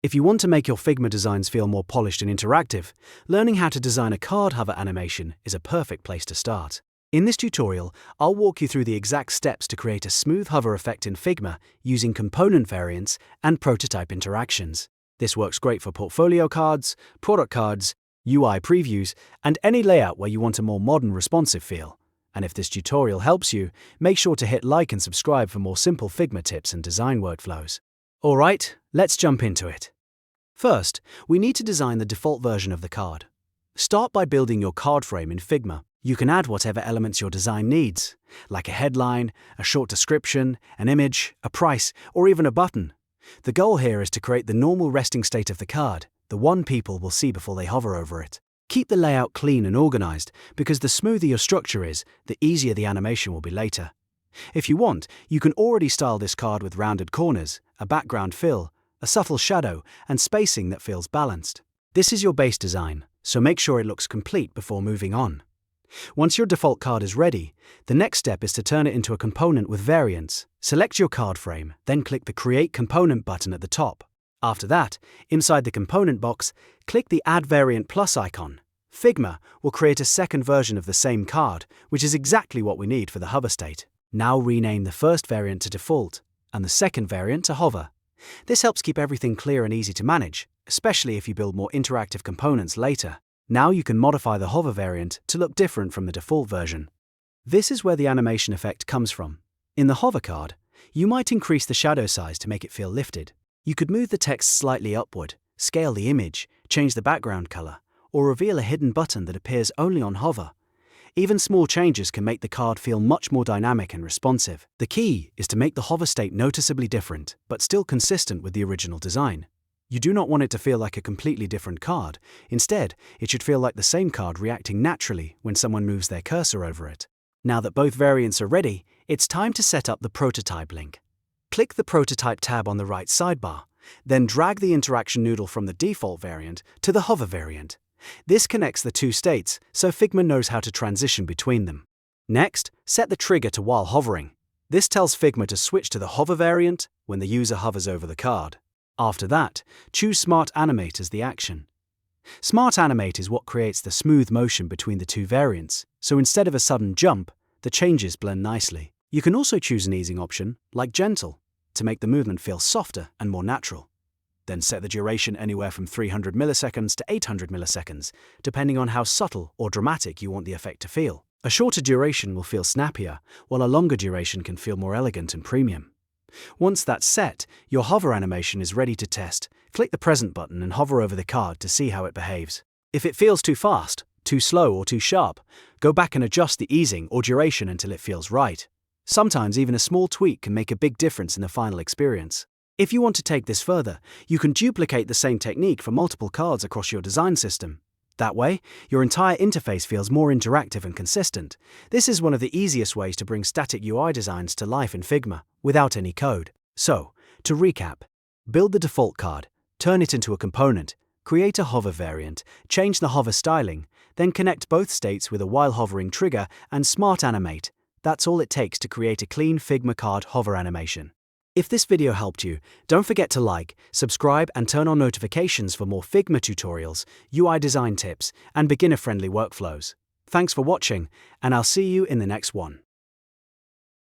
If you want to make your Figma designs feel more polished and interactive, learning how to design a card hover animation is a perfect place to start. In this tutorial, I'll walk you through the exact steps to create a smooth hover effect in Figma using component variants and prototype interactions. This works great for portfolio cards, product cards, UI previews, and any layout where you want a more modern, responsive feel. And if this tutorial helps you, make sure to hit like and subscribe for more simple Figma tips and design workflows. Alright, let's jump into it. First, we need to design the default version of the card. Start by building your card frame in Figma. You can add whatever elements your design needs, like a headline, a short description, an image, a price, or even a button. The goal here is to create the normal resting state of the card, the one people will see before they hover over it. Keep the layout clean and organized, because the smoother your structure is, the easier the animation will be later. If you want, you can already style this card with rounded corners, a background fill, a subtle shadow, and spacing that feels balanced. This is your base design, so make sure it looks complete before moving on. Once your default card is ready, the next step is to turn it into a component with variants. Select your card frame, then click the Create Component button at the top. After that, inside the component box, click the Add Variant Plus icon. Figma will create a second version of the same card, which is exactly what we need for the hover state. Now rename the first variant to Default, and the second variant to Hover. This helps keep everything clear and easy to manage, especially if you build more interactive components later. Now you can modify the hover variant to look different from the default version. This is where the animation effect comes from. In the hover card, you might increase the shadow size to make it feel lifted. You could move the text slightly upward, scale the image, change the background color, or reveal a hidden button that appears only on hover. Even small changes can make the card feel much more dynamic and responsive. The key is to make the hover state noticeably different, but still consistent with the original design. You do not want it to feel like a completely different card. Instead, it should feel like the same card reacting naturally when someone moves their cursor over it. Now that both variants are ready, it's time to set up the prototype link. Click the Prototype tab on the right sidebar, then drag the interaction noodle from the default variant to the hover variant. This connects the two states, so Figma knows how to transition between them. Next, set the trigger to while hovering. This tells Figma to switch to the hover variant when the user hovers over the card. After that, choose Smart Animate as the action. Smart Animate is what creates the smooth motion between the two variants, so instead of a sudden jump, the changes blend nicely. You can also choose an easing option, like Gentle, to make the movement feel softer and more natural. Then set the duration anywhere from 300 milliseconds to 800 milliseconds, depending on how subtle or dramatic you want the effect to feel. A shorter duration will feel snappier, while a longer duration can feel more elegant and premium. Once that's set, your hover animation is ready to test. Click the Present button and hover over the card to see how it behaves. If it feels too fast, too slow, or too sharp, go back and adjust the easing or duration until it feels right. Sometimes even a small tweak can make a big difference in the final experience. If you want to take this further, you can duplicate the same technique for multiple cards across your design system. That way, your entire interface feels more interactive and consistent. This is one of the easiest ways to bring static UI designs to life in Figma, without any code. So, to recap, build the default card, turn it into a component, create a hover variant, change the hover styling, then connect both states with a while hovering trigger and Smart Animate. That's all it takes to create a clean Figma card hover animation. If this video helped you, don't forget to like, subscribe, and turn on notifications for more Figma tutorials, UI design tips, and beginner-friendly workflows. Thanks for watching, and I'll see you in the next one.